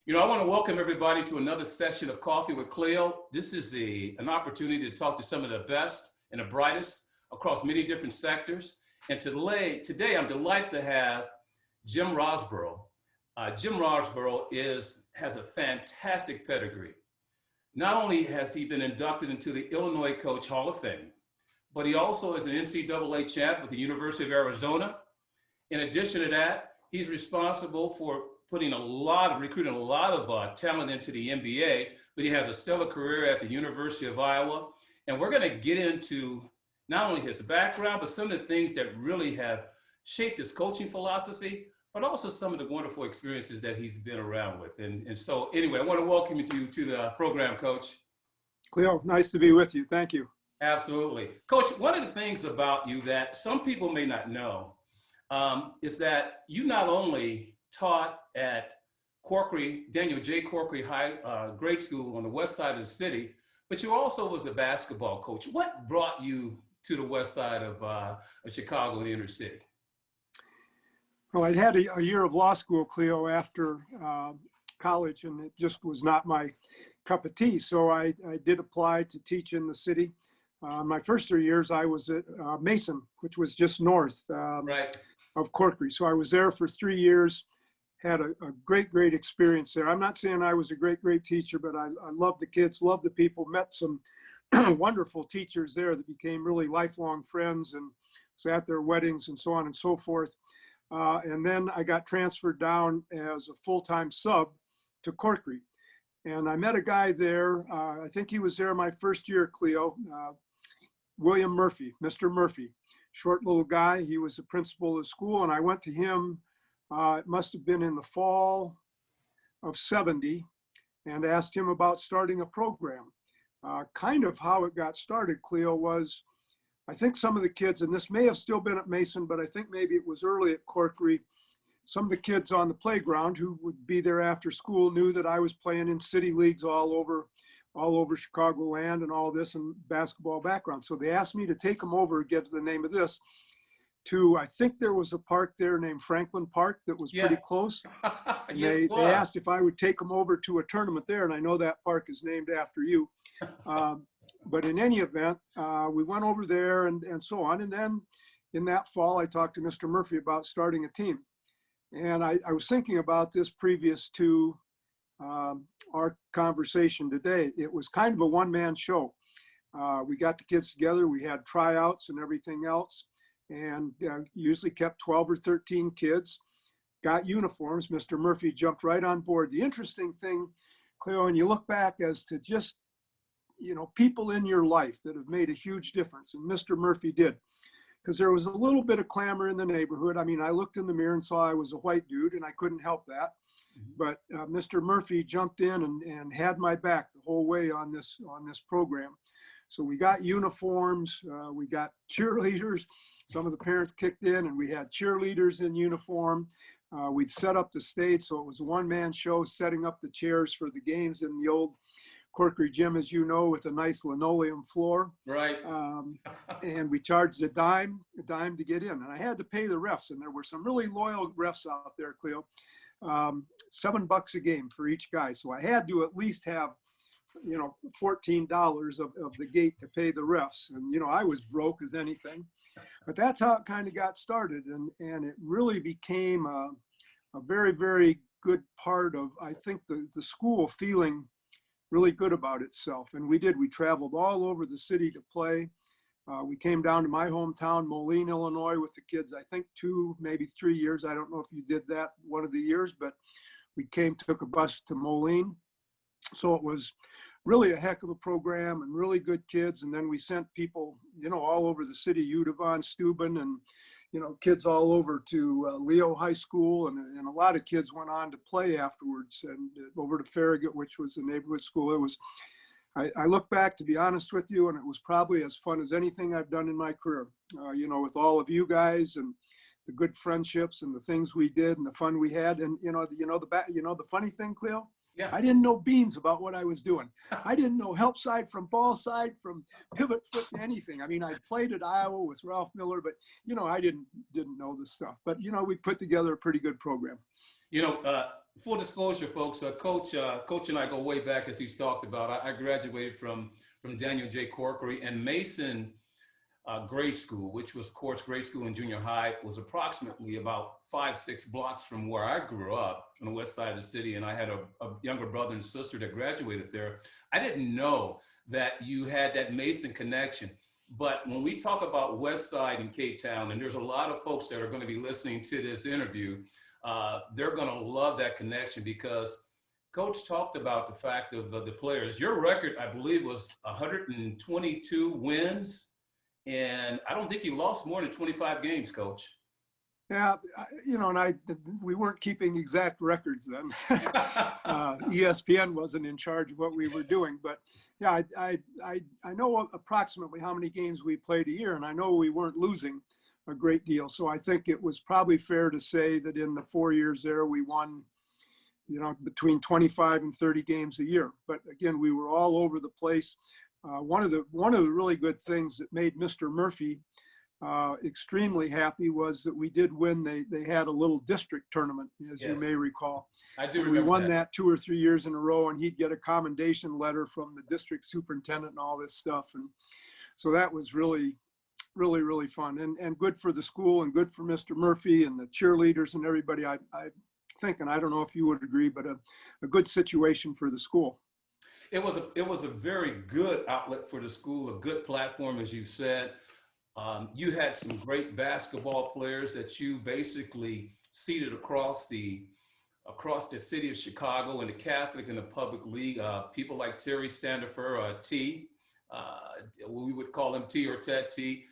I want to welcome everybody to another session of Coffee with Cleo. This is an opportunity to talk to some of the best and the brightest across many different sectors. And today I'm delighted to have Jim Rosborough. Jim Rosborough has a fantastic pedigree. Not only has he been inducted into the Illinois Coach Hall of Fame, but he also is an NCAA champ with the University of Arizona. In addition to that, he's responsible for recruiting a lot of talent into the NBA, but he has a stellar career at the University of Iowa. And we're going to get into not only his background, but some of the things that really have shaped his coaching philosophy, but also some of the wonderful experiences that he's been around with. And so anyway, I want to welcome you to the program, Coach. Cleo, nice to be with you. Thank you. Absolutely. Coach, one of the things about you that some people may not know is that you not only taught at Daniel J. Corkery Grade School on the west side of the city, but you also was a basketball coach. What brought you to the west side of Chicago in the inner city? Well, I'd had a year of law school, Cleo, after college, and it just was not my cup of tea. So I did apply to teach in the city. My first 3 years, I was at Mason, which was just north of Corkery. So I was there for 3 years. Had a great experience there. I'm not saying I was a great teacher, but I loved the kids, loved the people, met some wonderful teachers there that became really lifelong friends and was at their weddings and so on and so forth. And then I got transferred down as a full-time sub to Corkery. And I met a guy there, I think he was there my first year, Cleo, William Murphy, Mr. Murphy, short little guy. He was the principal of the school, and I went to him. It must have been in the fall of '70, and asked him about starting a program. Kind of how it got started, Cleo, was I think some of the kids, and this may have still been at Mason, but I think maybe it was early at Corkery, some of the kids on the playground who would be there after school knew that I was playing in city leagues all over Chicagoland and all this and basketball background. So they asked me to take them over, get to the name of this, to, I think there was a park there named Franklin Park that was pretty close. Yes, they asked if I would take them over to a tournament there, and I know that park is named after you. But in any event, we went over there and so on. And then in that fall, I talked to Mr. Murphy about starting a team. And I was thinking about this previous to our conversation today. It was kind of a one-man show. We got the kids together, we had tryouts and everything else, and usually kept 12 or 13 kids, got uniforms. Mr. Murphy jumped right on board. The interesting thing, Cleo, and you look back as to just, people in your life that have made a huge difference, and Mr. Murphy did. Because there was a little bit of clamor in the neighborhood. I mean, I looked in the mirror and saw I was a white dude, and I couldn't help that. But Mr. Murphy jumped in and had my back the whole way on this program. So we got uniforms, we got cheerleaders. Some of the parents kicked in, and we had cheerleaders in uniform. We'd set up the stage, so it was a one-man show, setting up the chairs for the games in the old Corkery gym, as you know, with a nice linoleum floor. Right. And we charged a dime to get in. And I had to pay the refs, and there were some really loyal refs out there, Cleo. $7 a game for each guy. So I had to at least have, $14 of the gate to pay the refs. And, I was broke as anything. But that's how it kind of got started. And it really became a very, very good part of, I think, the school feeling really good about itself. And we traveled all over the city to play. We came down to my hometown, Moline, Illinois, with the kids, I think 2, maybe 3 years. I don't know if you did that one of the years, but we took a bus to Moline. So it was really a heck of a program and really good kids. And then we sent people, all over the city, Udavon, Steuben, and, kids all over to Leo High School. And a lot of kids went on to play afterwards and over to Farragut, which was a neighborhood school. It was, I look back, to be honest with you, and it was probably as fun as anything I've done in my career, with all of you guys and the good friendships and the things we did and the fun we had. And, the funny thing, Cleo, Yeah. I didn't know beans about what I was doing. I didn't know help side from ball side, from pivot foot, anything. I mean, I played at Iowa with Ralph Miller, but, you know, I didn't know this stuff. But, you know, we put together a pretty good program. You know, Full disclosure, folks, Coach and I go way back, as he's talked about. I graduated from Daniel J. Corkery, and Mason grade school, which was, of course, grade school and junior high, was approximately about 5-6 blocks from where I grew up on the west side of the city. And I had a younger brother and sister that graduated there. I didn't know that you had that Mason connection. But when we talk about west side in Cape Town, and there's a lot of folks that are going to be listening to this interview, they're going to love that connection, because Coach talked about the fact of the players. Your record, I believe, was 122 wins. And I don't think you lost more than 25 games, Coach. Yeah, and we weren't keeping exact records then. ESPN wasn't in charge of what we were doing, but yeah, I know approximately how many games we played a year, and I know we weren't losing a great deal. So I think it was probably fair to say that in the 4 years there, we won, between 25 and 30 games a year. But again, we were all over the place. One of the really good things that made Mr. Murphy extremely happy was that we did win. They had a little district tournament, as Yes. you may recall. I do And remember we won that. that 2 or 3 years in a row, and he'd get a commendation letter from the district superintendent and all this stuff. And so that was really, really, really fun and good for the school and good for Mr. Murphy and the cheerleaders and everybody. I think, and I don't know if you would agree, but a good situation for the school. It was a very good outlet for the school, a good platform, as you said. You had some great basketball players that you basically seeded across the city of Chicago in the Catholic and the public league. People like Terry Sandifer, T, we would call him T or Ted T.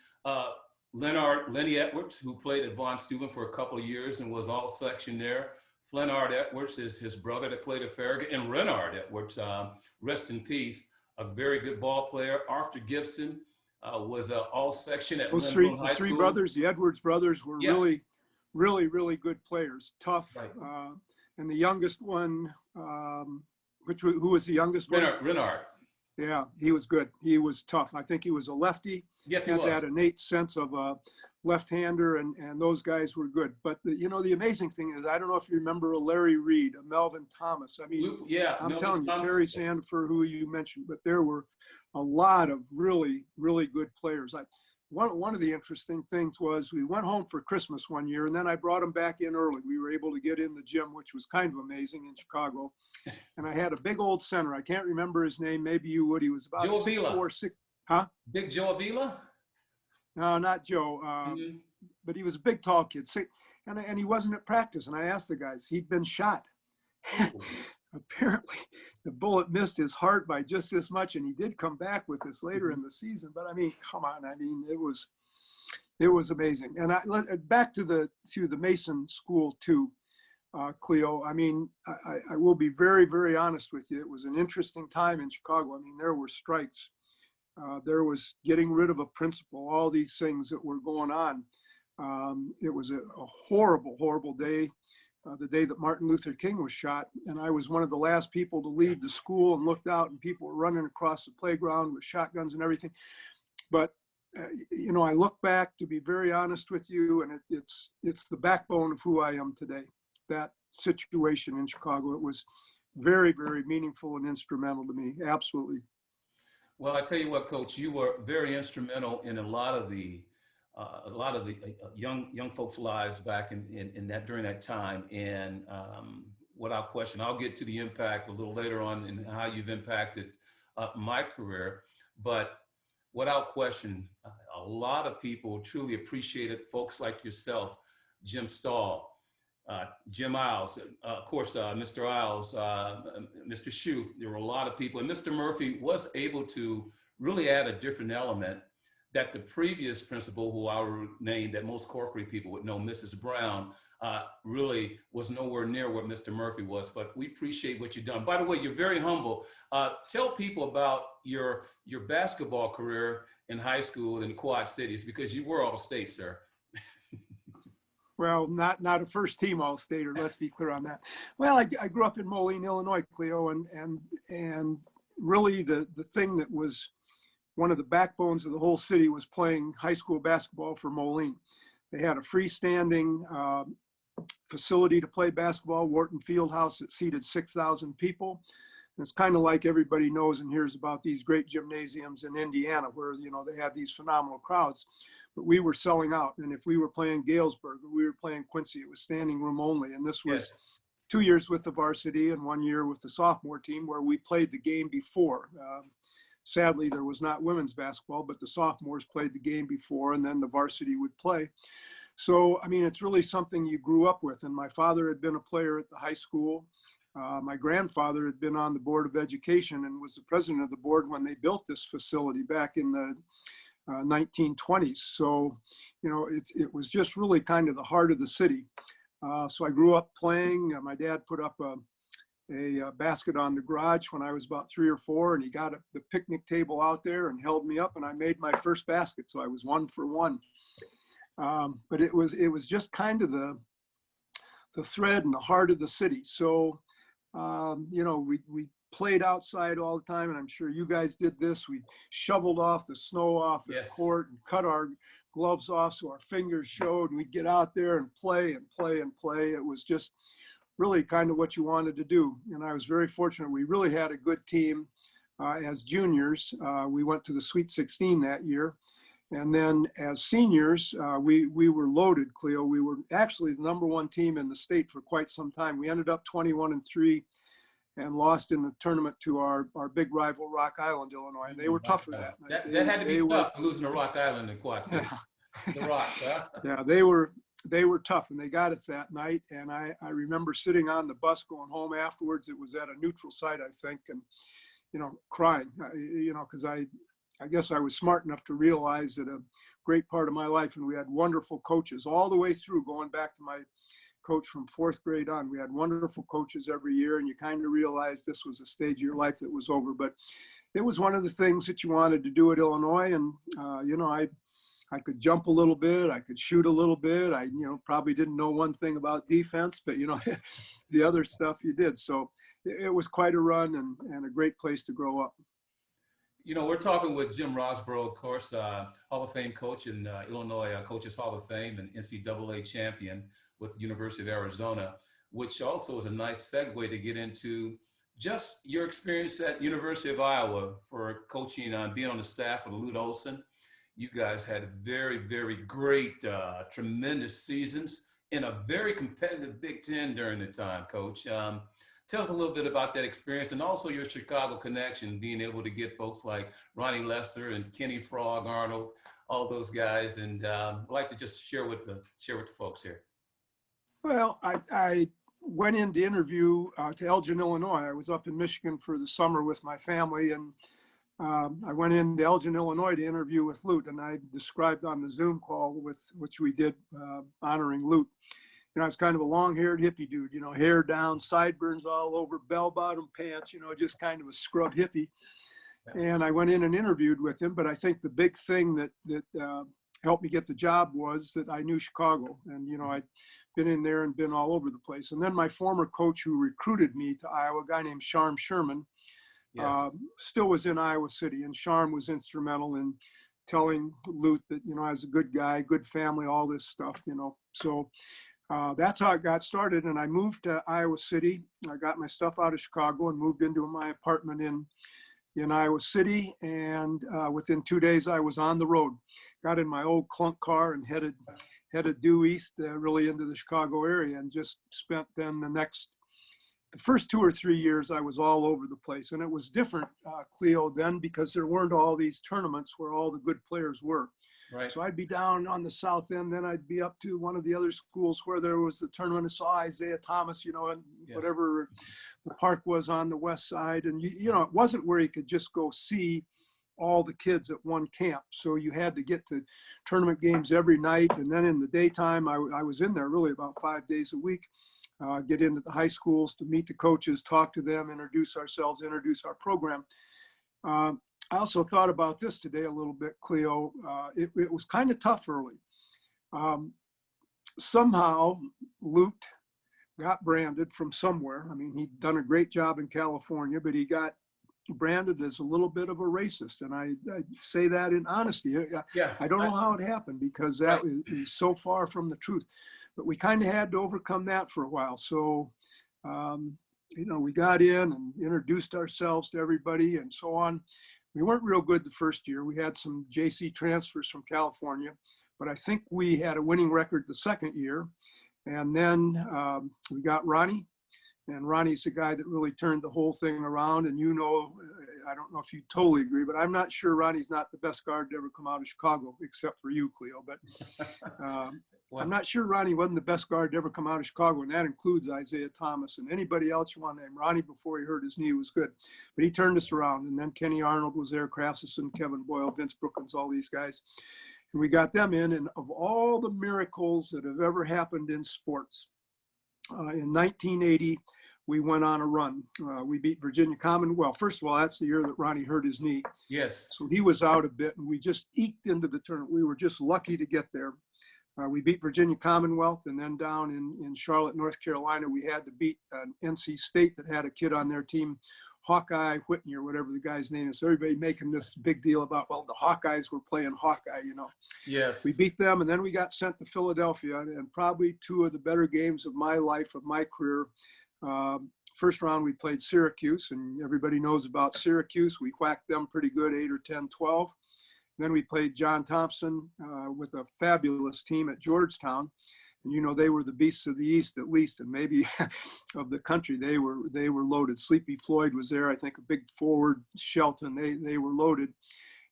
Lenny Edwards, who played at Von Steuben for a couple of years and was all section there. Flennard Edwards is his brother that played at Farragut, and Renard Edwards, rest in peace, a very good ball player. Arthur Gibson was all section at Those Lynn High three School. brothers, the Edwards brothers, were really, really, really good players. Tough. Right. And the youngest one, who was the youngest one? Renard. Yeah, he was good. He was tough. I think he was a lefty. Yes, he had was. that innate sense of a left-hander, and those guys were good. But the amazing thing is, I don't know if you remember a Larry Reed, a Melvin Thomas. I mean, I'm telling you, Terry Sandifer, who you mentioned, but there were a lot of really, really good players. One of the interesting things was we went home for Christmas one year, and then I brought them back in early. We were able to get in the gym, which was kind of amazing in Chicago. And I had a big old center. I can't remember his name. Maybe you would. He was about Joe 6'4", 6. Huh? Big Joe Avila? No, not Joe. But he was a big, tall kid. And he wasn't at practice. And I asked the guys, he'd been shot. Apparently, the bullet missed his heart by just this much, and he did come back with this later in the season. But I mean, come on! I mean, it was amazing. And back to the Mason School too, Cleo. I mean, I will be very, very honest with you. It was an interesting time in Chicago. I mean, there were strikes. There was getting rid of a principal. All these things that were going on. It was a horrible, horrible day. The day that Martin Luther King was shot, and I was one of the last people to leave the school, and looked out, and people were running across the playground with shotguns and everything. But I look back, to be very honest with you, and it's the backbone of who I am today. That situation in Chicago, it was very, very meaningful and instrumental to me. Absolutely. Well, I tell you what, Coach, you were very instrumental in a lot of the young folks' lives back in that during that time. And without question, I'll get to the impact a little later on and how you've impacted my career. But without question, a lot of people truly appreciated folks like yourself, Jim Stahl, Jim Isles, of course, Mr. Isles, Mr. Shue. There were a lot of people, and Mr. Murphy was able to really add a different element that the previous principal, who I will name, that most Corkery people would know, Mrs. Brown, really was nowhere near where Mr. Murphy was. But we appreciate what you've done. By the way, you're very humble. Tell people about your basketball career in high school in the Quad Cities, because you were All-State, sir. Well, not a first team All-Stater. Let's be clear on that. Well, I grew up in Moline, Illinois, Cleo, and really the thing that was one of the backbones of the whole city was playing high school basketball for Moline. They had a freestanding facility to play basketball, Wharton Fieldhouse, that seated 6,000 people. And it's kind of like everybody knows and hears about these great gymnasiums in Indiana where, you know, they have these phenomenal crowds. But we were selling out. And if we were playing Galesburg or we were playing Quincy, it was standing room only. And this was 2 years with the varsity and 1 year with the sophomore team where we played the game before. Sadly, there was not women's basketball, but the sophomores played the game before and then the varsity would play. So, I mean, it's really something you grew up with. And my father had been a player at the high school. My grandfather had been on the Board of Education and was the president of the board when they built this facility back in the 1920s. So, you know, it was just really kind of the heart of the city. So I grew up playing. My dad put up a basket on the garage when I was about 3 or 4, and he got the picnic table out there and held me up, and I made my first basket. So I was 1 for 1. But it was just kind of the thread and the heart of the city. So, you know, we played outside all the time, and I'm sure you guys did this. We shoveled off the snow off the court and cut our gloves off so our fingers showed, and we'd get out there and play and play and play. It was just really kind of what you wanted to do. And I was very fortunate. We really had a good team as juniors. We went to the Sweet 16 that year. And then as seniors, we were loaded, Cleo. We were actually the #1 team in the state for quite some time. We ended up 21-3 and lost in the tournament to our big rival, Rock Island, Illinois. And they were tougher that night. That had to be tough, losing to Rock Island in Quad City. The Rock, huh? Yeah, they were tough, and they got us that night. And I remember sitting on the bus going home afterwards. It was at a neutral site, I think, and, you know, crying, you know, because I guess I was smart enough to realize that a great part of my life, and we had wonderful coaches all the way through, going back to my coach from 4th grade on. We had wonderful coaches every year, and you kind of realized this was a stage of your life that was over. But it was one of the things that you wanted to do at Illinois. And, you know, I could jump a little bit. I could shoot a little bit. I, you know, probably didn't know one thing about defense, but, you know, the other stuff you did. So it was quite a run and a great place to grow up. You know, we're talking with Jim Rosborough, of course, Hall of Fame coach in Illinois, Coaches Hall of Fame and NCAA champion with University of Arizona, which also is a nice segue to get into just your experience at University of Iowa for coaching on being on the staff of Lute Olsen. You guys had very, very great, tremendous seasons in a very competitive Big Ten during the time, Coach. Tell us a little bit about that experience and also your Chicago connection, being able to get folks like Ronnie Lester and Kenny Frog Arnold, all those guys. And I'd like to just share with the folks here. Well, I went in to interview to Elgin, Illinois. I was up in Michigan for the summer with my family, and I went in to Elgin, Illinois to interview with Lute, and I described on the Zoom call which we did honoring Lute. You know, I was kind of a long-haired hippie dude, you know, hair down, sideburns all over, bell-bottom pants, you know, just kind of a scrub hippie. And I went in and interviewed with him, but I think the big thing that helped me get the job was that I knew Chicago. And, you know, I'd been in there and been all over the place. And then my former coach who recruited me to Iowa, a guy named Sharm Sherman, still was in Iowa City. And Sharm was instrumental in telling Lute that, you know, I was a good guy, good family, all this stuff, you know. So that's how it got started. And I moved to Iowa City. I got my stuff out of Chicago and moved into my apartment in Iowa City. And within 2 days, I was on the road. Got in my old clunk car and headed due east, really into the Chicago area, and just spent then the first 2 or 3 years, I was all over the place. And it was different, Cleo, then, because there weren't all these tournaments where all the good players were. Right. So I'd be down on the south end, then I'd be up to one of the other schools where there was the tournament. I saw Isaiah Thomas, you know, and whatever the park was on the west side. And, you know, it wasn't where you could just go see all the kids at one camp. So you had to get to tournament games every night. And then in the daytime, I was in there really about 5 days a week, get into the high schools to meet the coaches, talk to them, introduce ourselves, introduce our program. I also thought about this today a little bit, Cleo. It was kind of tough early. Somehow, Lute got branded from somewhere. I mean, he'd done a great job in California, but he got branded as a little bit of a racist. And I say that in honesty. I don't know how it happened, because that is so far from the truth. but we kind of had to overcome that for a while. So, we got in and introduced ourselves to everybody and so on. We weren't real good the first year. We had some JC transfers from California, but I think we had a winning record the second year. And then we got Ronnie, and Ronnie's the guy that really turned the whole thing around. And I don't know if you totally agree, but I'm not sure Ronnie's not the best guard to ever come out of Chicago, except for you, Cleo. But I'm not sure Ronnie wasn't the best guard to ever come out of Chicago, and that includes Isaiah Thomas. And anybody else you want to name. Ronnie, before he hurt his knee, was good. But he turned us around. And then Kenny Arnold was there, Craftsison, Kevin Boyle, Vince Brookins, all these guys. And we got them in. And of all the miracles that have ever happened in sports, in 1980, we went on a run. We beat Virginia Commonwealth. First of all, that's the year that Ronnie hurt his knee. Yes. So he was out a bit, and we just eked into the tournament. We were just lucky to get there. We beat Virginia Commonwealth, and then down in Charlotte, North Carolina, we had to beat NC State that had a kid on their team, Hawkeye Whitney or whatever the guy's name is. So everybody making this big deal about, well, the Hawkeyes were playing Hawkeye, Yes. We beat them, and then we got sent to Philadelphia, and probably two of the better games of my life, of my career. First round, we played Syracuse, and everybody knows about Syracuse. We whacked them pretty good, 8 or 10, 12. Then we played John Thompson with a fabulous team at Georgetown. And, they were the beasts of the East, at least, and maybe of the country. They were loaded. Sleepy Floyd was there, I think, a big forward, Shelton. They were loaded.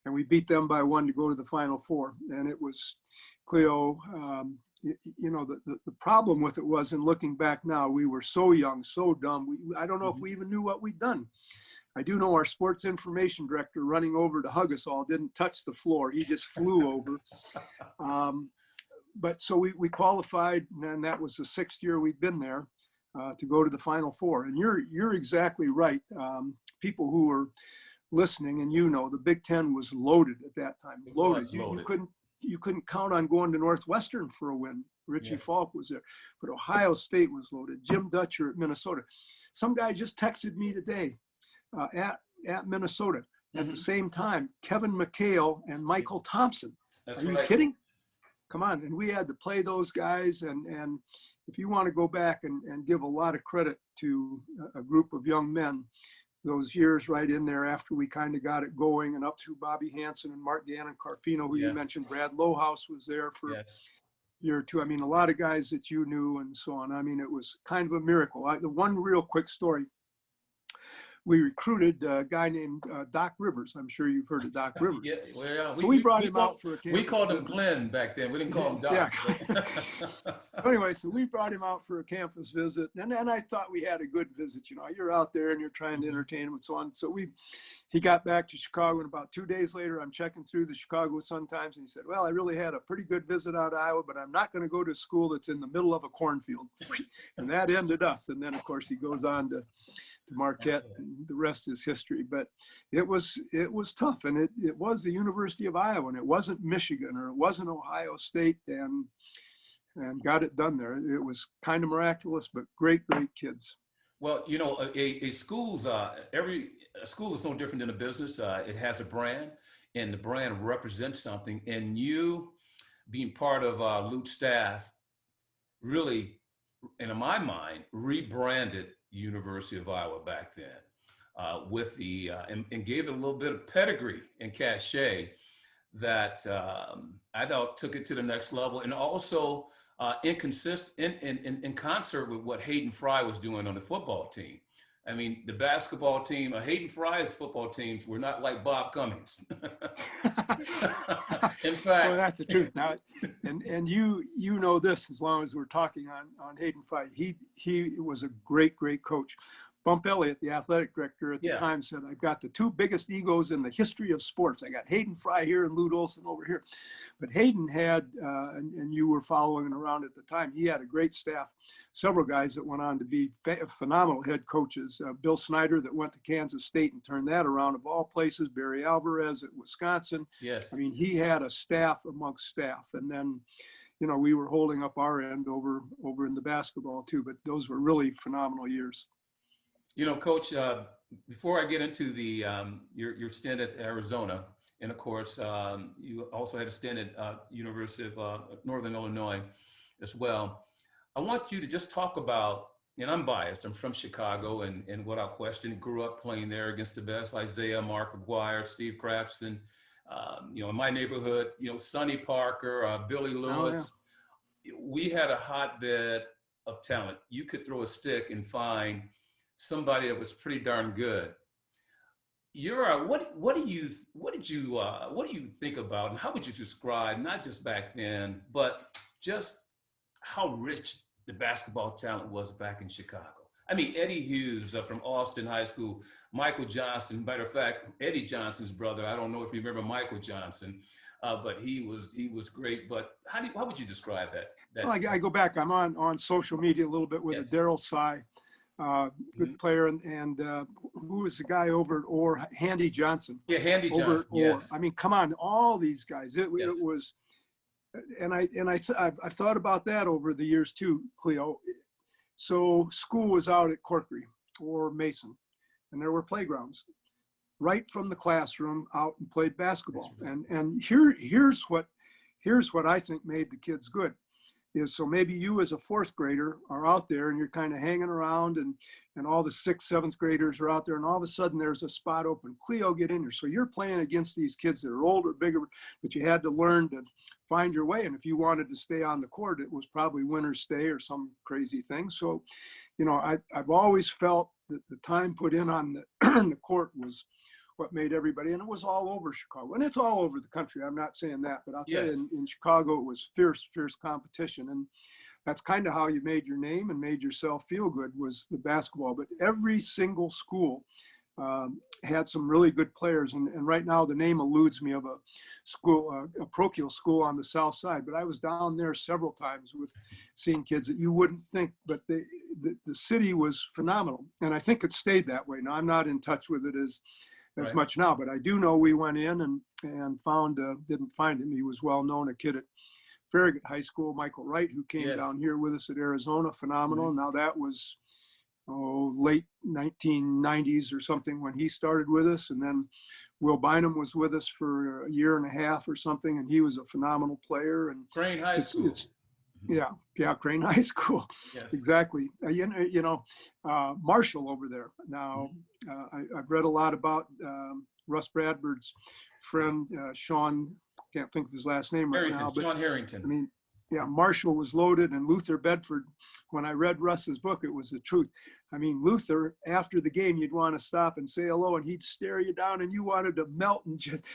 And we beat them by 1 to go to the Final Four. And it was, Cleo, the problem with it was, in looking back now, we were so young, so dumb. I don't know if we even knew what we'd done. I do know our sports information director running over to hug us all didn't touch the floor. He just flew over. But so we qualified, and that was the 6th year we'd been there to go to the Final Four. And you're exactly right. People who were listening, and the Big Ten was loaded at that time. Loaded. You couldn't count on going to Northwestern for a win. Richie Falk was there, but Ohio State was loaded. Jim Dutcher at Minnesota. Some guy just texted me today at Minnesota at the same time. Kevin McHale and Michael Thompson. Are you kidding? Come on. And we had to play those guys. And if you want to go back and give a lot of credit to a group of young men, those years right in there after we kind of got it going, and up through Bobby Hansen and Mark Gannon Carfino, who you mentioned. Brad Lohaus was there for a year or two. I mean, a lot of guys that you knew and so on. I mean, it was kind of a miracle. The one real quick story, we recruited a guy named Doc Rivers. I'm sure you've heard of Doc Rivers. So we brought him out for a campus. We called him Glenn back then. We didn't call him Doc. Anyway, so we brought him out for a campus visit, and I thought we had a good visit. You're out there and you're trying to entertain him and so on. So he got back to Chicago, and about 2 days later, I'm checking through the Chicago Sun-Times, and he said, well, I really had a pretty good visit out of Iowa, but I'm not going to go to a school that's in the middle of a cornfield. And that ended us. And then, of course, he goes on to Marquette, and the rest is history. But it was tough, and it was the University of Iowa, and it wasn't Michigan, or it wasn't Ohio State, and got it done there. It was kind of miraculous, but great kids. Well, a school is no different than a business. It has a brand, and the brand represents something. And you, being part of Lute's staff, really, and in my mind, rebranded University of Iowa back then with the and gave it a little bit of pedigree and cachet that I thought took it to the next level, and also in concert with what Hayden Fry was doing on the football team. I mean, the basketball team, Hayden Fry's football teams were not like Bob Cummings. In fact, well, that's the truth. Now, and you know this, as long as we're talking on Hayden Fry, he was a great coach. Bump Elliott, the athletic director at the time, said, I've got the 2 biggest egos in the history of sports. I got Hayden Fry here and Lute Olsen over here. But Hayden had, and you were following around at the time, he had a great staff. Several guys that went on to be phenomenal head coaches. Bill Snyder, that went to Kansas State and turned that around, of all places. Barry Alvarez at Wisconsin. Yes. I mean, he had a staff amongst staff. And then, we were holding up our end over in the basketball too. But those were really phenomenal years. Coach, before I get into the your stint at Arizona, and of course, you also had a stint at University of Northern Illinois as well. I want you to just talk about, and I'm biased, I'm from Chicago, and without question, grew up playing there against the best, Isaiah, Mark McGuire, Steve Crafton, in my neighborhood, Sonny Parker, Billy Oh, yeah. Lewis. We had a hotbed of talent. You could throw a stick and find somebody that was pretty darn good. What do you think about, and how would you describe, not just back then, but just how rich the basketball talent was back in Chicago? I mean, Eddie Hughes from Austin High School, Michael Johnson. Matter of fact, Eddie Johnson's brother. I don't know if you remember Michael Johnson, but he was great. But how would you describe that? Well, I go back. I'm on social media a little bit with Yes. Daryl Sy, good player, and who was the guy over at Orr, Handy Johnson. Yeah, Handy Over Johnson. at Orr. Yes. I mean, come on, all these guys. It Yes. was, and I've thought about that over the years too, Cleo. So school was out at Corkery or Mason, and there were playgrounds right from the classroom out and played basketball. And here's what I think made the kids good is, so maybe you as a fourth grader are out there and you're kind of hanging around, and all the sixth, seventh graders are out there, and all of a sudden there's a spot open. Cleo, get in here. So you're playing against these kids that are older, bigger, but you had to learn to find your way. And if you wanted to stay on the court, it was probably win or stay or some crazy thing. So, I've always felt that the time put in on the court was what made everybody, and it was all over Chicago, and it's all over the country. I'm not saying that, but I'll tell you, in Chicago, it was fierce competition. And that's kind of how you made your name and made yourself feel good, was the basketball. But every single school had some really good players. And right now the name eludes me of a school, a parochial school on the south side, but I was down there several times with seeing kids that you wouldn't think, but the city was phenomenal. And I think it stayed that way. Now I'm not in touch with it as Right. much now, but I do know we went in and found, didn't find him. He was well known, a kid at Farragut High School, Michael Wright, who came Yes. down here with us at Arizona, phenomenal. Mhm. Now that was late 1990s or something when he started with us. And then Will Bynum was with us for a year and a half or something, and he was a phenomenal player. And Crane High School. yeah, Crane High School. Yes. Exactly. Marshall over there. Now, I've read a lot about Russ Bradford's friend, Sean, can't think of his last name right Harrington, now. But John Harrington. I mean, yeah, Marshall was loaded, and Luther Bedford, when I read Russ's book, it was the truth. I mean, Luther, after the game, you'd want to stop and say hello, and he'd stare you down, and you wanted to melt and just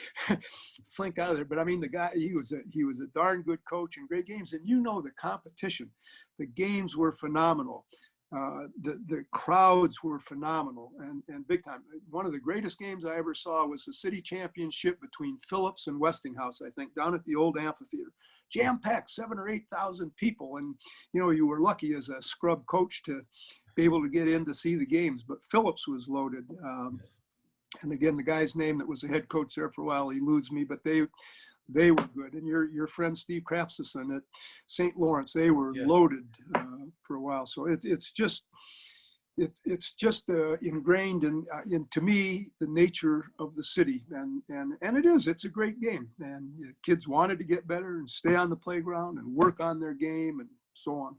slink out of there. But I mean, the guy, he was a darn good coach and great games. And the competition, the games were phenomenal. The crowds were phenomenal and big time. One of the greatest games I ever saw was the city championship between Phillips and Westinghouse, I think, down at the old amphitheater. Jam-packed, 7,000 or 8,000 people. And, you were lucky as a scrub coach to be able to get in to see the games. But Phillips was loaded. Yes. And again, the guy's name that was the head coach there for a while eludes me, but they were good. And your friend Steve Crafton at St. Lawrence, they were loaded for a while. So it's just ingrained in to me the nature of the city, and it's a great game. And kids wanted to get better and stay on the playground and work on their game and so on.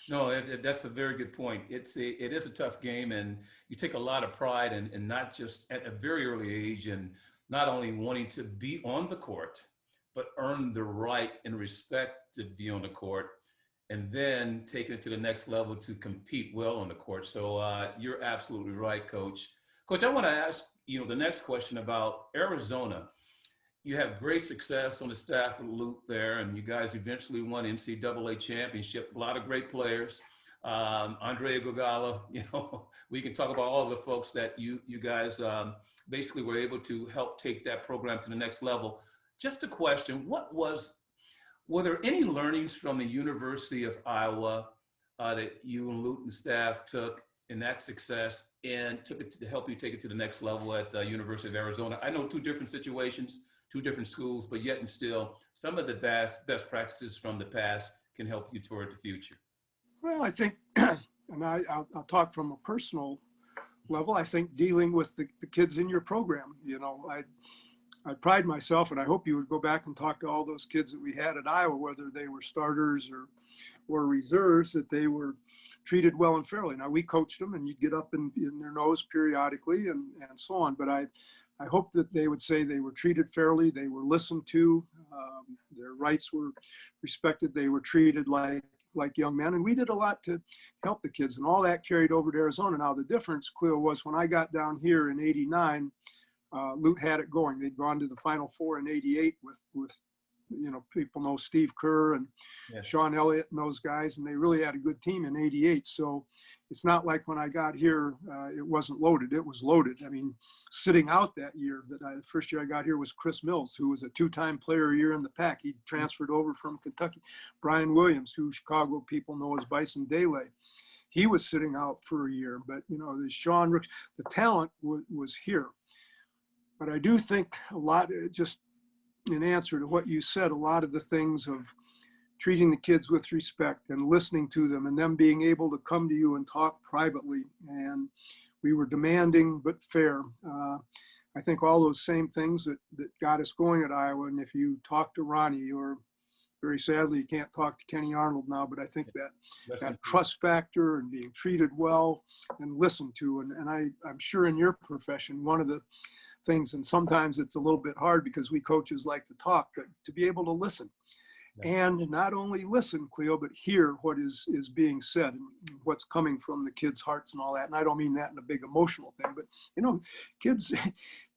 No, that's a very good point. It is a tough game, and you take a lot of pride in not just at a very early age and not only wanting to be on the court, but earn the right and respect to be on the court, and then take it to the next level to compete well on the court. So you're absolutely right, Coach. Coach, I want to ask the next question about Arizona. You have great success on the staff with Lute there, and you guys eventually won NCAA Championship. A lot of great players. Andre Iguodala, we can talk about all the folks that you guys basically were able to help take that program to the next level. Just a question, were there any learnings from the University of Iowa that you and Lute and staff took in that success and took it to help you take it to the next level at the University of Arizona? I know two different situations, two different schools, but yet and still, some of the best practices from the past can help you toward the future. Well, I think, and I'll talk from a personal level, I think dealing with the kids in your program, I pride myself, and I hope you would go back and talk to all those kids that we had at Iowa, whether they were starters or reserves, that they were treated well and fairly. Now, we coached them, and you'd get up in their nose periodically and so on. But I hope that they would say they were treated fairly, they were listened to, their rights were respected, they were treated like young men. And we did a lot to help the kids, and all that carried over to Arizona. Now, the difference, Cleo, was when I got down here in '89, Lute had it going. They'd gone to the Final Four in '88 with people know Steve Kerr and Yes. Sean Elliott and those guys, and they really had a good team in '88. So it's not like when I got here, it wasn't loaded. It was loaded. I mean, sitting out that year, the first year I got here was Chris Mills, who was a two-time player a year in the pack. He transferred over from Kentucky. Brian Williams, who Chicago people know as Bison Dele. He was sitting out for a year, but the Sean Rooks, the talent was here. But I do think a lot, just in answer to what you said, a lot of the things of treating the kids with respect and listening to them and them being able to come to you and talk privately. And we were demanding but fair. I think all those same things that got us going at Iowa. And if you talk to Ronnie, or very sadly, you can't talk to Kenny Arnold now, but I think that trust factor and being treated well and listened to. And I'm sure in your profession, one of the things, and sometimes it's a little bit hard because we coaches like to talk, but to be able to listen. And not only listen, Cleo, but hear what is being said and what's coming from the kids' hearts and all that. And I don't mean that in a big emotional thing, but kids,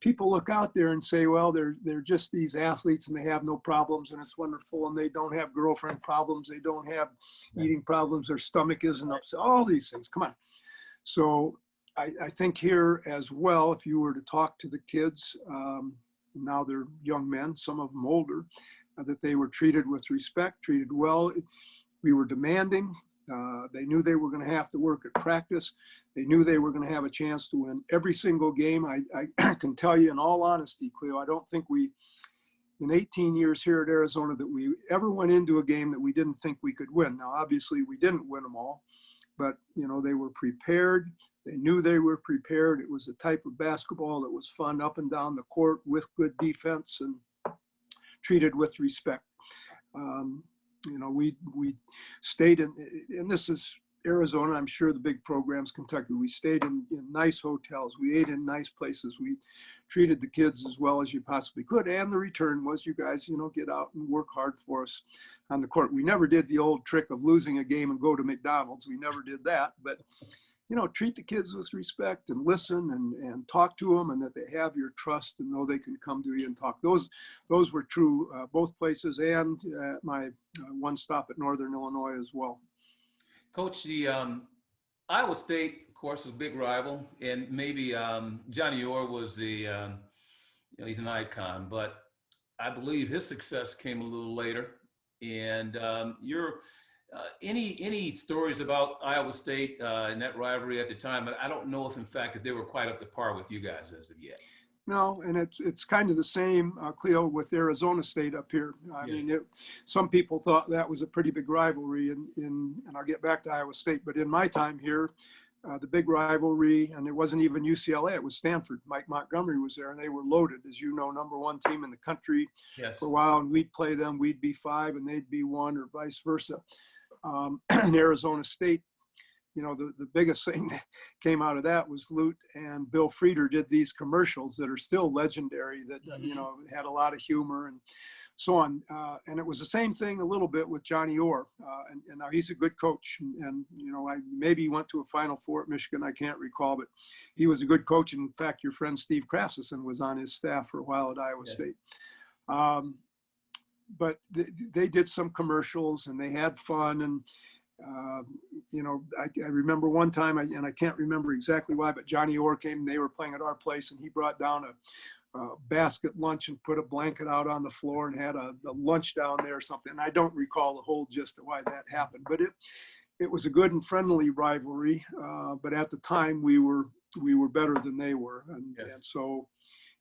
people look out there and say, well, they're just these athletes and they have no problems and it's wonderful and they don't have girlfriend problems, they don't have eating problems, their stomach isn't upset, all these things. Come on. So I think here as well, if you were to talk to the kids, now they're young men, some of them older, that they were treated with respect, treated well. We were demanding. They knew they were going to have to work at practice. They knew they were going to have a chance to win every single game. I can tell you in all honesty, Cleo, I don't think we, in 18 years here at Arizona, that we ever went into a game that we didn't think we could win. Now, obviously, we didn't win them all, but, they were prepared. They knew they were prepared. It was a type of basketball that was fun up and down the court with good defense and treated with respect. We stayed in, and this is Arizona, I'm sure the big programs, Kentucky, we stayed in nice hotels. We ate in nice places. We treated the kids as well as you possibly could. And the return was you guys, get out and work hard for us on the court. We never did the old trick of losing a game and go to McDonald's. We never did that, but treat the kids with respect and listen and talk to them, and that they have your trust and know they can come to you and talk. Those were true both places, and my one stop at Northern Illinois as well. Coach, the Iowa State, of course, is a big rival, and maybe Johnny Orr was the, he's an icon, but I believe his success came a little later. And any stories about Iowa State and that rivalry at the time? I don't know if, in fact, if they were quite up to par with you guys as of yet. No, and it's kind of the same, Cleo, with Arizona State up here. I mean, some people thought that was a pretty big rivalry, and I'll get back to Iowa State. But in my time here, the big rivalry, and it wasn't even UCLA, it was Stanford. Mike Montgomery was there, and they were loaded, as you know, #1 team in the country for a while. And we'd play them, we'd be 5, and they'd be 1, or vice versa. In Arizona State, the biggest thing that came out of that was Lute and Bill Frieder did these commercials that are still legendary that, had a lot of humor and so on. And it was the same thing a little bit with Johnny Orr. And now he's a good coach. And maybe he went to a Final Four at Michigan. I can't recall, but he was a good coach. And in fact, your friend Steve Krafsison was on his staff for a while at Iowa State. But they did some commercials and they had fun. And, I remember one time, and I can't remember exactly why, but Johnny Orr came, and they were playing at our place, and he brought down a basket lunch and put a blanket out on the floor and had a lunch down there or something. And I don't recall the whole gist of why that happened, but it was a good and friendly rivalry. But at the time we were better than they were. And so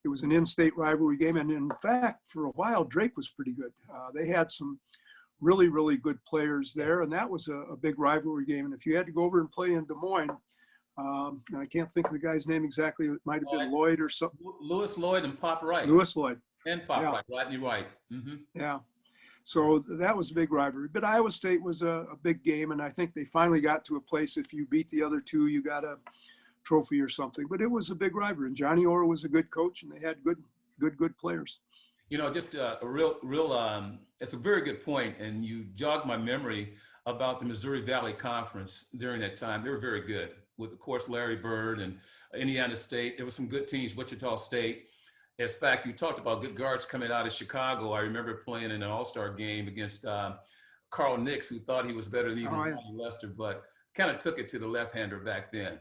it was an in-state rivalry game. And in fact, for a while, Drake was pretty good. They had some really, really good players there. And that was a big rivalry game. And if you had to go over and play in Des Moines, and I can't think of the guy's name exactly, it might have been Lloyd or something. Lewis Lloyd and Pop Wright. Lewis Lloyd. And Pop, Yeah, right, Rodney White. yeah. So that was a big rivalry. But Iowa State was a big game, and I think they finally got to a place, if you beat the other two, you got a trophy or something. But it was a big rivalry. And Johnny Orr was a good coach, and they had good players. You know, just a real, it's a very good point, and you jogged my memory about the Missouri Valley Conference during that time. They were very good with, of course, Larry Bird and Indiana State. There were some good teams, Wichita State. In fact, you talked about good guards coming out of Chicago. I remember playing in an all-star game against Carl Nix, who thought he was better than even Oh, yeah. Ronnie Lester, but kind of took it to the left-hander back then.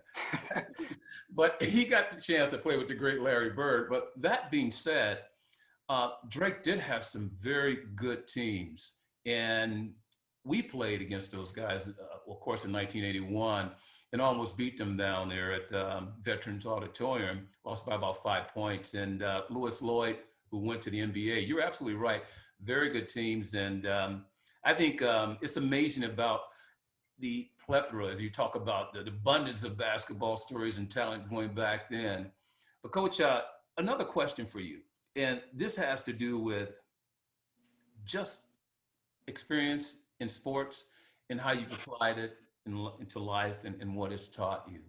But he got the chance to play with the great Larry Bird. But that being said, Drake did have some very good teams, and we played against those guys, of course, in 1981, and almost beat them down there at Veterans Auditorium, lost by about 5 points. And Lewis Lloyd, who went to the NBA, you're absolutely right, very good teams. And I think it's amazing about the plethora, as you talk about the abundance of basketball stories and talent going back then. But Coach, another question for you. And this has to do with just experience in sports and how you've applied it into life and what it's taught you.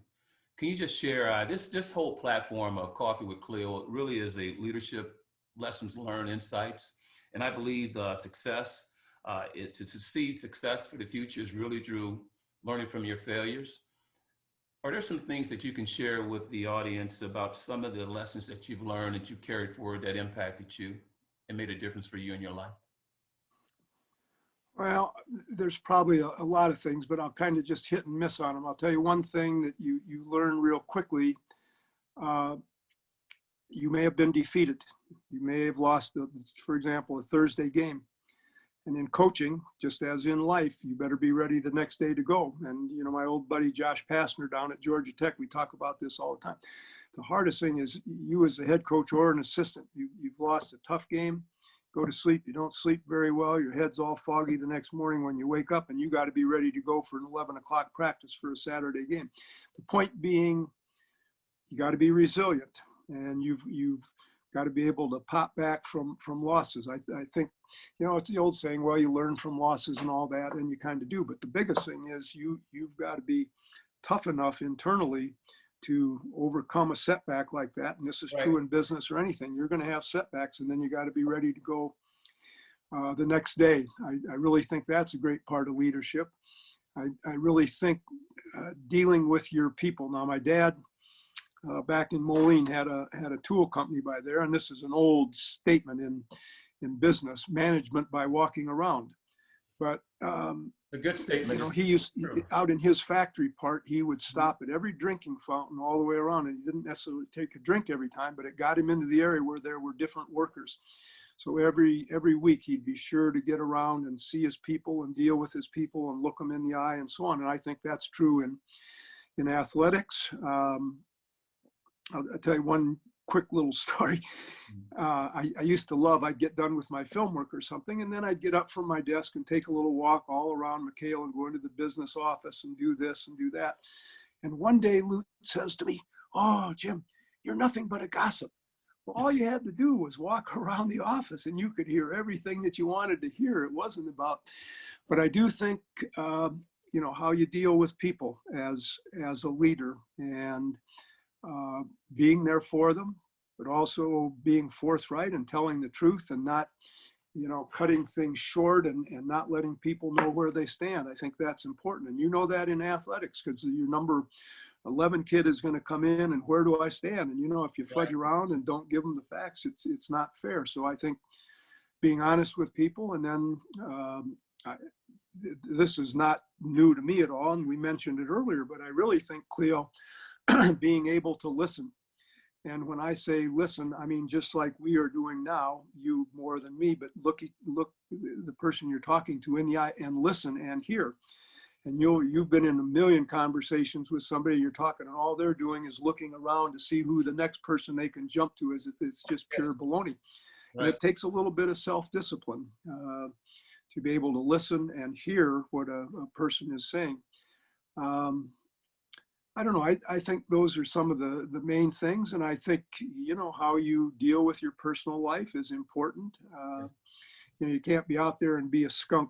Can you just share this whole platform of Coffee with Cleo really is a leadership lessons learned insights. And I believe success, to succeed success for the future is really through learning from your failures. Are there some things that you can share with the audience about some of the lessons that you've learned that you carried forward that impacted you and made a difference for you in your life? Well, there's probably a lot of things, but I'll kind of just hit and miss on them. I'll tell you one thing that you learn real quickly. You may have been defeated. You may have lost, for example, a Thursday game. And in coaching, just as in life, you better be ready the next day to go. And, you know, my old buddy, Josh Pastner down at Georgia Tech, we talk about this all the time. The hardest thing is you as a head coach or an assistant, you've lost a tough game, go to sleep. You don't sleep very well. Your head's all foggy the next morning when you wake up, and you got to be ready to go for an 11 o'clock practice for a Saturday game. The point being, you got to be resilient, and you've got to be able to pop back from losses. I think, you know, it's the old saying, well, you learn from losses and all that, and you kind of do. But the biggest thing is you've got to be tough enough internally to overcome a setback like that. And this is true in business or anything. You're going to have setbacks, and then you got to be ready to go the next day. I really think that's a great part of leadership. I really think dealing with your people. Now, my dad, back in Moline, had a tool company by there, and this is an old statement in business management by walking around. But a good statement. You know, he used out in his factory part, he would stop at every drinking fountain all the way around, and he didn't necessarily take a drink every time, but it got him into the area where there were different workers. So every week he'd be sure to get around and see his people and deal with his people and look them in the eye and so on. And I think that's true in athletics. I'll tell you one quick little story. I used to love, I'd get done with my film work or something, and then I'd get up from my desk and take a little walk all around McHale and go into the business office and do this and do that. And one day Lute says to me, "Oh, Jim, you're nothing but a gossip." Well, all you had to do was walk around the office and you could hear everything that you wanted to hear. It wasn't about, but I do think, you know, how you deal with people as a leader, and being there for them, but also being forthright and telling the truth and not, you know, cutting things short and not letting people know where they stand. I think that's important. And you know that in athletics, because your number 11 kid is going to come in and where do I stand? And, you know, if you fudge around and don't give them the facts, it's not fair. So I think being honest with people, and then this is not new to me at all, and we mentioned it earlier, but I really think, Cleo, being able to listen. And when I say listen, I mean just like we are doing now, you more than me, but look the person you're talking to in the eye and listen and hear. And you've been in a million conversations with somebody you're talking, and all they're doing is looking around to see who the next person they can jump to is. It's just pure baloney. And it takes a little bit of self-discipline to be able to listen and hear what a person is saying. I don't know. I think those are some of the main things. And I think, how you deal with your personal life is important. You can't be out there and be a skunk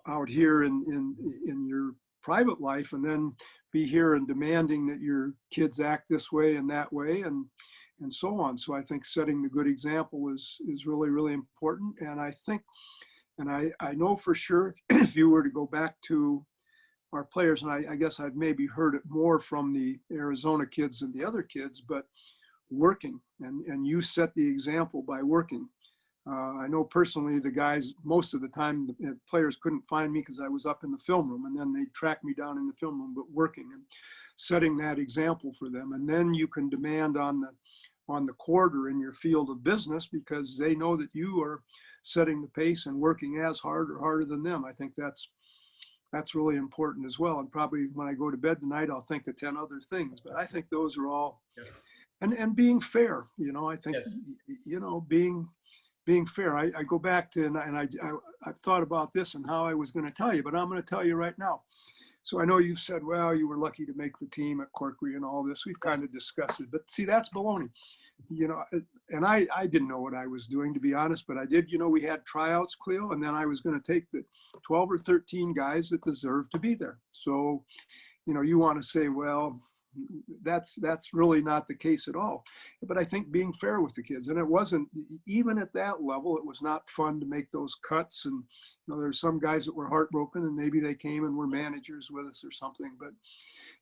out here in your private life and then be here and demanding that your kids act this way and that way and so on. So I think setting the good example is really, really important. And I think, and I know for sure, if you were to go back to our players, and I guess I've maybe heard it more from the Arizona kids than the other kids, but working, and you set the example by working. I know personally the guys, most of the time, the players couldn't find me because I was up in the film room, and then they'd track me down in the film room, but working and setting that example for them. And then you can demand on the court or in your field of business because they know that you are setting the pace and working as hard or harder than them. I think that's really important as well. And probably when I go to bed tonight, I'll think of 10 other things, but I think those are all, and being fair, I think, being fair. I go back to, and I've thought about this and how I was going to tell you, but I'm going to tell you right now. So I know you've said, well, you were lucky to make the team at Corkery and all this. We've kind of discussed it, but see, that's baloney. And I didn't know what I was doing, to be honest, but I did. We had tryouts, Cleo, and then I was going to take the 12 or 13 guys that deserved to be there. So, you want to say, well, that's really not the case at all. But I think being fair with the kids, and it wasn't, even at that level, it was not fun to make those cuts. And, there's some guys that were heartbroken and maybe they came and were managers with us or something, but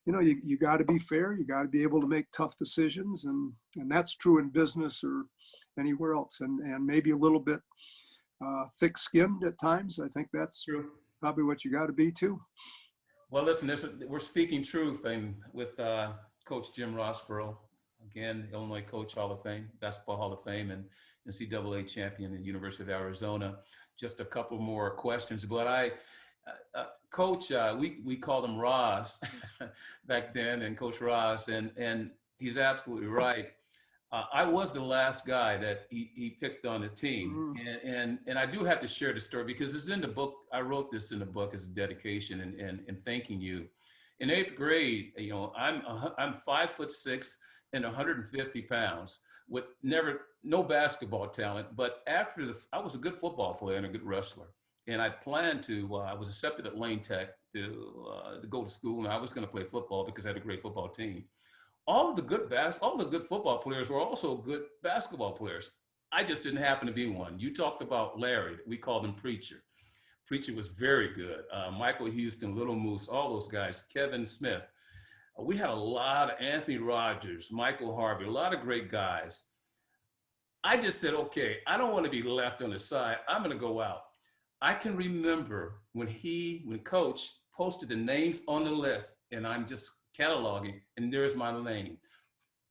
you got to be fair. You got to be able to make tough decisions. And that's true in business or anywhere else. And maybe a little bit thick-skinned at times. I think that's true. Probably what you got to be too. Well, listen, we're speaking truth and with Coach Jim Rosborough, again, Illinois Coach Hall of Fame, Basketball Hall of Fame, and NCAA champion at University of Arizona. Just a couple more questions, but Coach, we called him Roz back then, and Coach Roz, and he's absolutely right. I was the last guy that he picked on the team. And I do have to share the story because it's in the book. I wrote this in the book as a dedication and thanking you. In 8th grade, I'm 5'6" and 150 pounds with no basketball talent. But I was a good football player and a good wrestler. And I planned to, I was accepted at Lane Tech to go to school, and I was going to play football because I had a great football team. All the good football players were also good basketball players. I just didn't happen to be one. You talked about Larry. We called him Preacher. Preacher was very good. Michael Houston, Little Moose, all those guys, Kevin Smith. We had a lot of Anthony Rogers, Michael Harvey, a lot of great guys. I just said, okay, I don't want to be left on the side. I'm going to go out. I can remember when Coach posted the names on the list, and I'm just cataloging, and there's my name.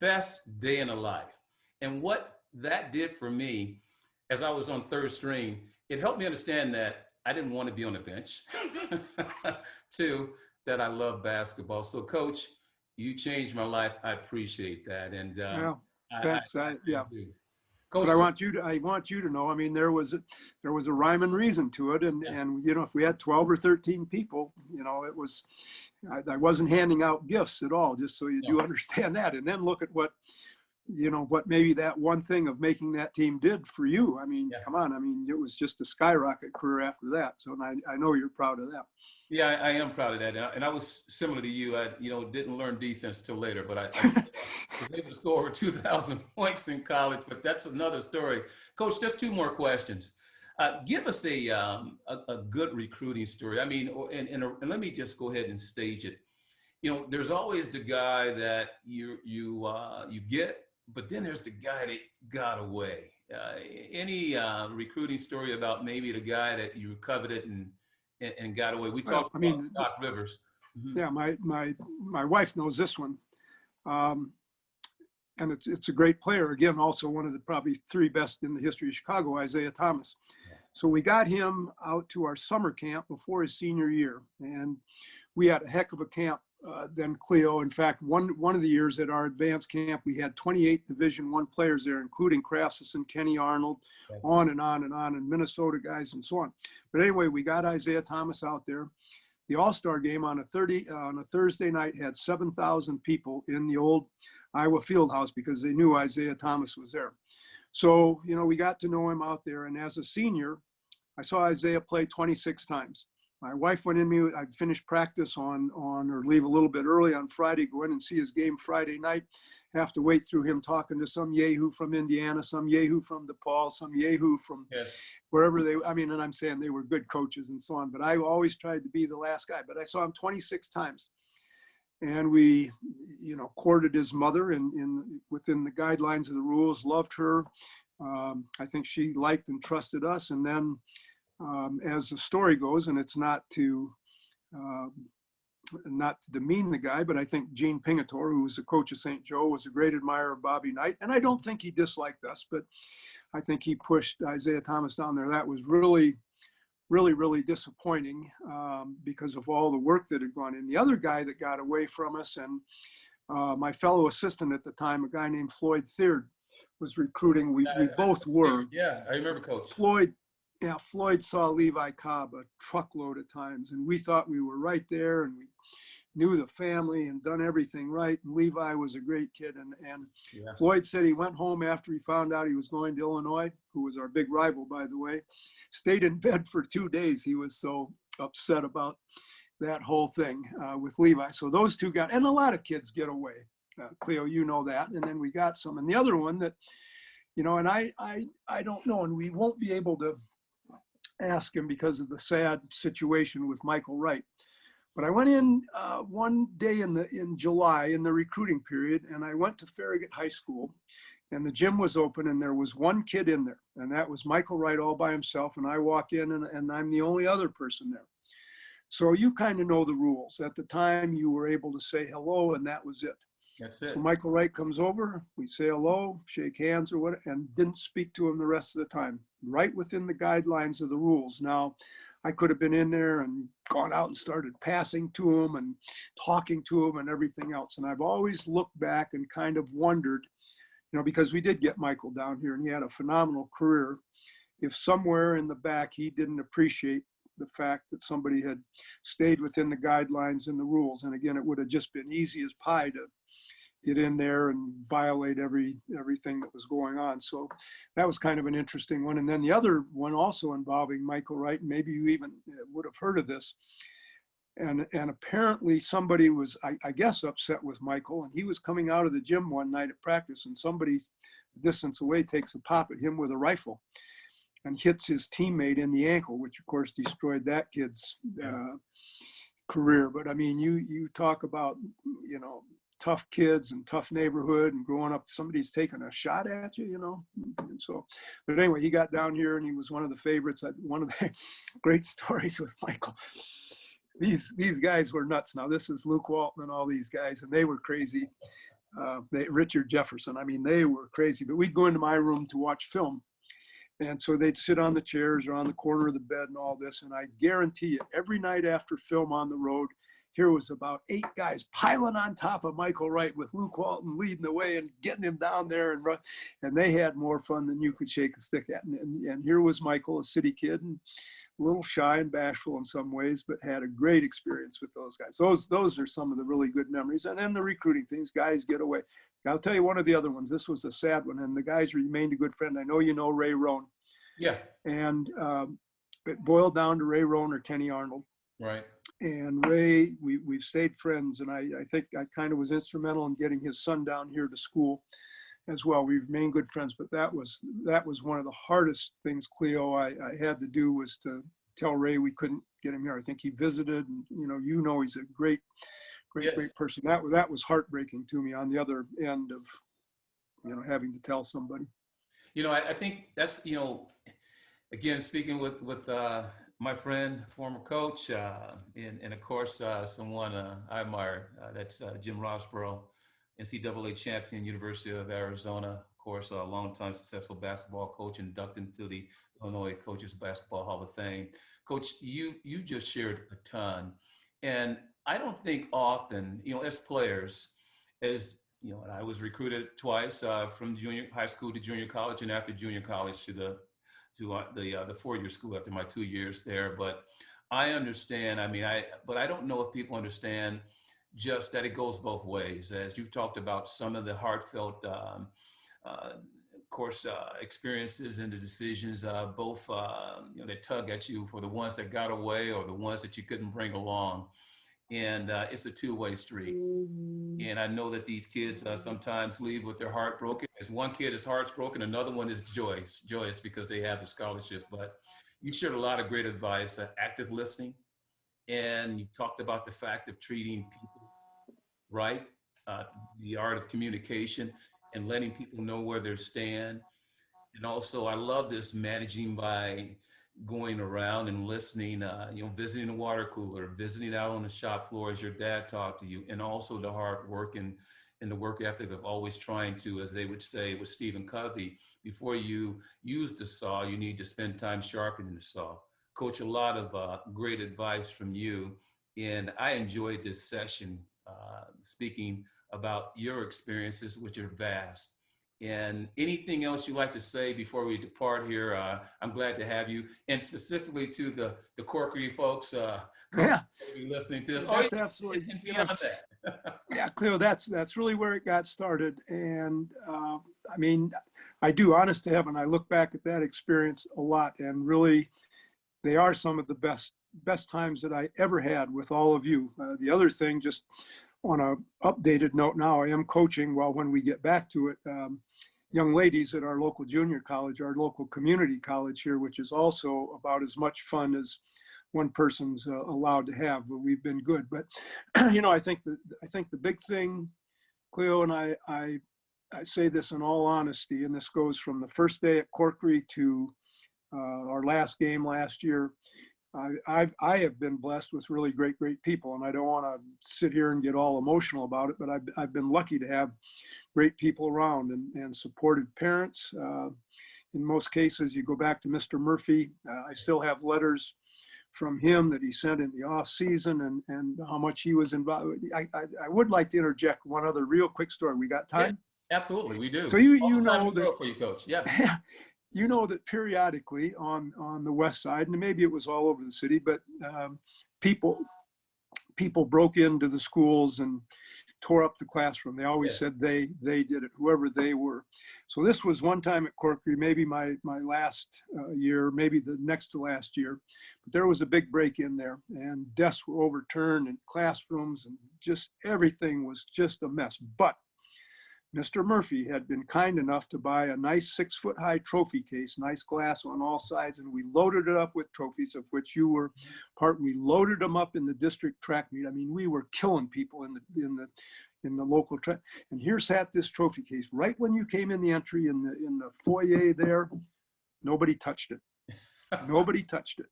Best day in a life. And what that did for me, as I was on third string, it helped me understand that I didn't want to be on the bench. Two, that I love basketball. So, Coach, you changed my life. I appreciate that. And thanks. Yeah. Coach, but I want you to know. I mean, there was a rhyme and reason to it, and if we had 12 or 13 people, it was. I wasn't handing out gifts at all, just so you do understand that. And then look at what maybe that one thing of making that team did for you. I mean, come on. I mean, it was just a skyrocket career after that. So I know you're proud of that. Yeah, I am proud of that. And I was similar to you. I, didn't learn defense till later, but I was able to score over 2,000 points in college, but that's another story. Coach, just two more questions. Give us a good recruiting story. I mean, and let me just go ahead and stage it. There's always the guy that you get, but then there's the guy that got away. Any recruiting story about maybe the guy that you coveted and got away? We talked about Doc Rivers. Mm-hmm. Yeah, my wife knows this one. And it's a great player. Again, also one of the probably three best in the history of Chicago, Isaiah Thomas. So we got him out to our summer camp before his senior year. And we had a heck of a camp then, Cleo. In fact, one of the years at our advanced camp, we had 28 Division I players there, including Craftsison, Kenny Arnold, on and on and on, and Minnesota guys and so on. But anyway, we got Isaiah Thomas out there. the All-Star game on a Thursday night had 7,000 people in the old Iowa Fieldhouse because they knew Isaiah Thomas was there. So, we got to know him out there. And as a senior, I saw Isaiah play 26 times. My wife went in me, I'd finish practice on or leave a little bit early on Friday, go in and see his game Friday night, have to wait through him talking to some yahoo from Indiana, some yahoo from DePaul, some yahoo from wherever and I'm saying they were good coaches and so on, but I always tried to be the last guy. But I saw him 26 times. And we, courted his mother within the guidelines of the rules, loved her. I think she liked and trusted us. And then as the story goes, and it's not to demean the guy, but I think Gene Pingatore, who was the coach of St. Joe, was a great admirer of Bobby Knight. And I don't think he disliked us, but I think he pushed Isaiah Thomas down there. That was really, really, really disappointing because of all the work that had gone in. The other guy that got away from us, and my fellow assistant at the time, a guy named Floyd Theard, was recruiting. We both were. Yeah, I remember Coach. Floyd saw Levi Cobb a truckload of times, and we thought we were right there, and we knew the family and done everything right. And Levi was a great kid. And Floyd said he went home after he found out he was going to Illinois, who was our big rival, by the way, stayed in bed for 2 days. He was so upset about that whole thing with Levi. So those two got, and a lot of kids get away. Cleo, you know that. And then we got some. And the other one that, and I don't know, and we won't be able to ask him because of the sad situation with Michael Wright. But I went in one day in July in the recruiting period, and I went to Farragut High School, and the gym was open, and there was one kid in there, and that was Michael Wright all by himself. And I walk in, and I'm the only other person there. So you kind of know the rules. At the time, you were able to say hello, and that was it. That's it. So Michael Wright comes over, we say hello, shake hands or what, and didn't speak to him the rest of the time, right within the guidelines of the rules. Now, I could have been in there and gone out and started passing to him and talking to him and everything else. And I've always looked back and kind of wondered, because we did get Michael down here and he had a phenomenal career, if somewhere in the back he didn't appreciate the fact that somebody had stayed within the guidelines and the rules. And again, it would have just been easy as pie to get in there and violate everything that was going on. So that was kind of an interesting one. And then the other one also involving Michael Wright, and maybe you even would have heard of this. And apparently somebody was, I guess, upset with Michael, and he was coming out of the gym one night at practice, and somebody distance away takes a pop at him with a rifle and hits his teammate in the ankle, which of course destroyed that kid's career. But I mean, you talk about, tough kids and tough neighborhood and growing up, somebody's taking a shot at you, And so, but anyway, he got down here and he was one of the favorites. One of the great stories with Michael. These guys were nuts. Now this is Luke Walton and all these guys, and they were crazy. Richard Jefferson, they were crazy. But we'd go into my room to watch film. And so they'd sit on the chairs or on the corner of the bed and all this. And I guarantee you, every night after film on the road, here was about 8 guys piling on top of Michael Wright with Luke Walton leading the way and getting him down there and run. And they had more fun than you could shake a stick at. And here was Michael, a city kid, and a little shy and bashful in some ways, but had a great experience with those guys. Those are some of the really good memories. And then the recruiting things, guys get away. I'll tell you one of the other ones. This was a sad one, and the guys remained a good friend. I know you know Ray Roan. Yeah. And it boiled down to Ray Roan or Kenny Arnold. Right. And Ray, we've stayed friends, and I think I kind of was instrumental in getting his son down here to school as well. We've remained good friends, but that was one of the hardest things, Cleo, I had to do, was to tell Ray we couldn't get him here. I think he visited, and he's a great person. That was heartbreaking to me on the other end of having to tell somebody. I think that's again, speaking with my friend, former coach, and of course, someone I admire, that's Jim Rosborough, NCAA champion, University of Arizona, of course, a longtime successful basketball coach, inducted into the Illinois Coaches Basketball Hall of Fame. Coach, you just shared a ton. And I don't think often, as players, and I was recruited twice from junior high school to junior college, and after junior college to the 4-year school after my 2 years there. But I understand. I mean, but I don't know if people understand just that it goes both ways. As you've talked about some of the heartfelt, of course, experiences and the decisions, both that tug at you for the ones that got away or the ones that you couldn't bring along. And it's a two-way street. And I know that these kids sometimes leave with their heart broken. As one kid, his heart's broken, another one is joyous because they have the scholarship. But you shared a lot of great advice, active listening, and you talked about the fact of treating people right, the art of communication, and letting people know where they stand. And also, I love this managing by going around and listening, visiting the water cooler, visiting out on the shop floor as your dad talked to you, and also the hard work and the work ethic of always trying to, as they would say with Stephen Covey, before you use the saw, you need to spend time sharpening the saw. Coach, a lot of great advice from you. And I enjoyed this session speaking about your experiences, which are vast. And anything else you'd like to say before we depart here? I'm glad to have you, and specifically to the Corkery folks Yeah, listening to this. that's absolutely. And beyond that. Yeah, Cleo, that's really where it got started. And I mean, I do, honest to heaven, I look back at that experience a lot, and really, they are some of the best times that I ever had with all of you. The other thing, just on a updated note now, I am coaching, well, when we get back to it, young ladies at our local junior college, our local community college here, which is also about as much fun as one person's allowed to have, but we've been good. But, I think the big thing, Cleo, and I say this in all honesty, and this goes from the first day at Corkery to our last game last year. I have been blessed with really great people, and I don't want to sit here and get all emotional about it, but I've been lucky to have great people around and supportive parents. In most cases, you go back to Mr. Murphy. I still have letters from him that he sent in the off season and how much he was involved. I would like to interject one other real quick story. We got time? Yeah, absolutely, we do. So you know that for you, Coach. Yeah. You know that periodically on the west side, and maybe it was all over the city, but people broke into the schools and tore up the classroom. They always said they did it, whoever they were. So this was one time at Corkery, maybe my last year, maybe the next to last year, but there was a big break in there, and desks were overturned and classrooms, and just everything was just a mess. But Mr. Murphy had been kind enough to buy a nice 6-foot-high trophy case, nice glass on all sides, and we loaded it up with trophies, of which you were part. We loaded them up in the district track meet. I mean, we were killing people in the local track. And here sat this trophy case right when you came in the entry in the foyer there. Nobody touched it. Nobody touched it,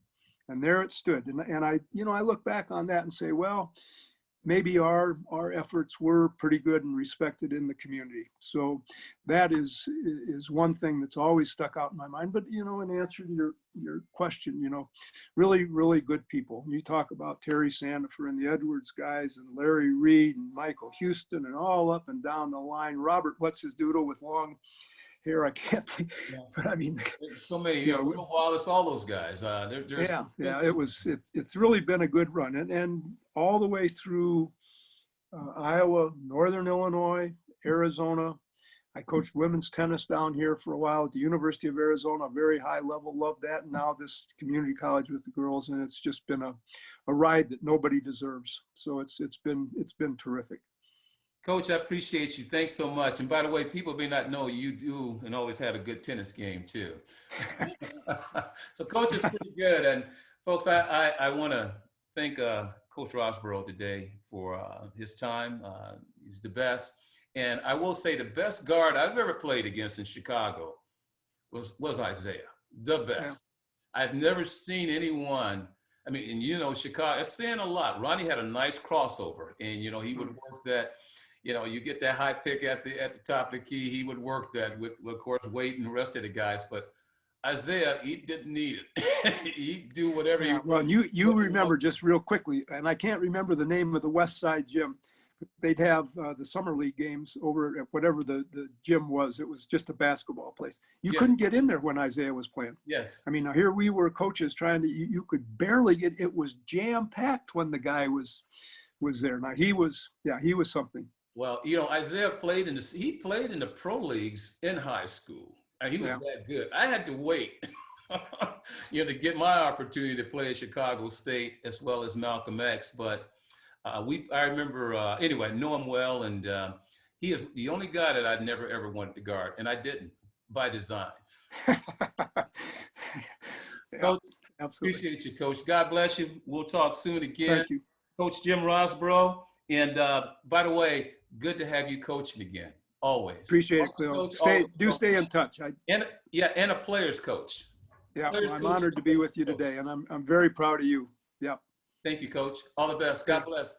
and there it stood. And I look back on that and say, well, maybe our efforts were pretty good and respected in the community. So that is one thing that's always stuck out in my mind. But, in answer to your question, really, really good people. You talk about Terry Sandifer and the Edwards guys and Larry Reed and Michael Houston and all up and down the line. Robert, what's his doodle with long hair? I can't think, but I mean, so many, Will Wallace, all those guys. It's really been a good run, and all the way through Iowa, Northern Illinois, Arizona. I coached women's tennis down here for a while at the University of Arizona, very high level, loved that. And now this community college with the girls, and it's just been a ride that nobody deserves. So it's been terrific. Coach, I appreciate you. Thanks so much. And by the way, people may not know you do and always had a good tennis game too. So Coach is pretty good. And folks, I want to thank Coach Rosborough today for his time. He's the best. And I will say the best guard I've ever played against in Chicago was Isaiah, the best. Yeah. I've never seen anyone. I mean, and Chicago, it's saying a lot. Ronnie had a nice crossover, and he would work that. You get that high pick at the top of the key. He would work that with of course, Wade and the rest of the guys. But Isaiah, he didn't need it. He'd do whatever he Well, you remember just real quickly, and I can't remember the name of the West Side gym, they'd have the summer league games over at whatever the gym was. It was just a basketball place. You Yeah. couldn't get in there when Isaiah was playing. Yes. I mean, now here we were coaches trying to, you could barely get, it was jam packed when the guy was there. Now he was something. Well, Isaiah played in the pro leagues in high school, and he was that good. I had to wait, to get my opportunity to play at Chicago State as well as Malcolm X. But I remember, anyway, know him well, and he is the only guy that I'd never ever wanted to guard, and I didn't by design. Coach, Absolutely. appreciate you, Coach. God bless you. We'll talk soon again. Thank you. Coach Jim Rosborough. And by the way, good to have you coaching again. Always. Appreciate it, Cleo. Stay in touch. And a player's coach. Yeah, Players I'm coach honored to be with you today, and I'm very proud of you. Yeah. Thank you, Coach. All the best. God bless.